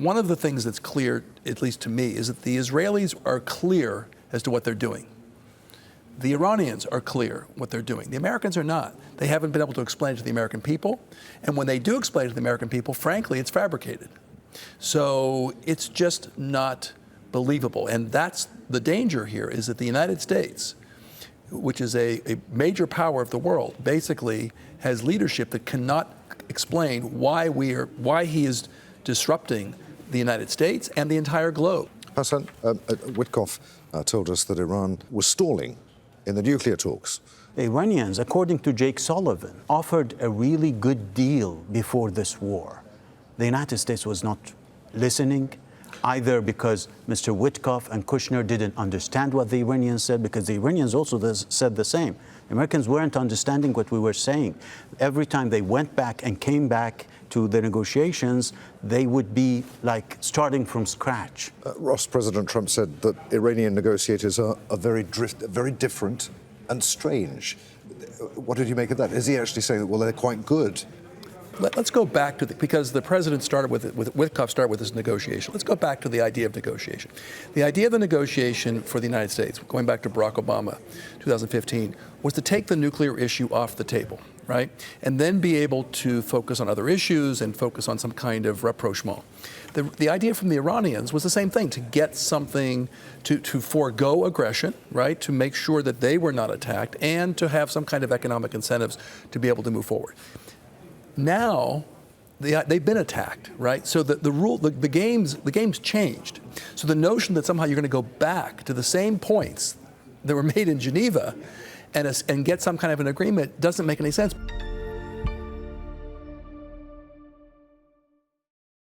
one of the things that's clear, at least to me, is that the Israelis are clear as to what they're doing. The Iranians are clear what they're doing. The Americans are not. They haven't been able to explain it to the American people. And when they do explain it to the American people, frankly, it's fabricated. So it's just not believable. And that's the danger here, is that the United States, which is a major power of the world, basically has leadership that cannot explain why he is disrupting the United States and the entire globe. Hassan, Witkoff told us that Iran was stalling in the nuclear talks. The Iranians, according to Jake Sullivan, offered a really good deal before this war. The United States was not listening, either because Mr. Witkoff and Kushner didn't understand what the Iranians said, because the Iranians also said the same. The Americans weren't understanding what we were saying. Every time they went back and came back to the negotiations, they would be like starting from scratch. Ross, President Trump said that Iranian negotiators are very different and strange. What did you make of that? Is he actually saying that, well, they're quite good? Let's go back to because the president started with Witkoff started with this negotiation. Let's go back to the idea of negotiation. The idea of the negotiation for the United States, going back to Barack Obama, 2015, was to take the nuclear issue off the table, right? And then be able to focus on other issues and focus on some kind of rapprochement. The idea from the Iranians was the same thing, to get something, to forego aggression, right? To make sure that they were not attacked, and to have some kind of economic incentives to be able to move forward. Now, they've been attacked, right? So the game's changed. So the notion that somehow you're going to go back to the same points that were made in Geneva and get some kind of an agreement doesn't make any sense.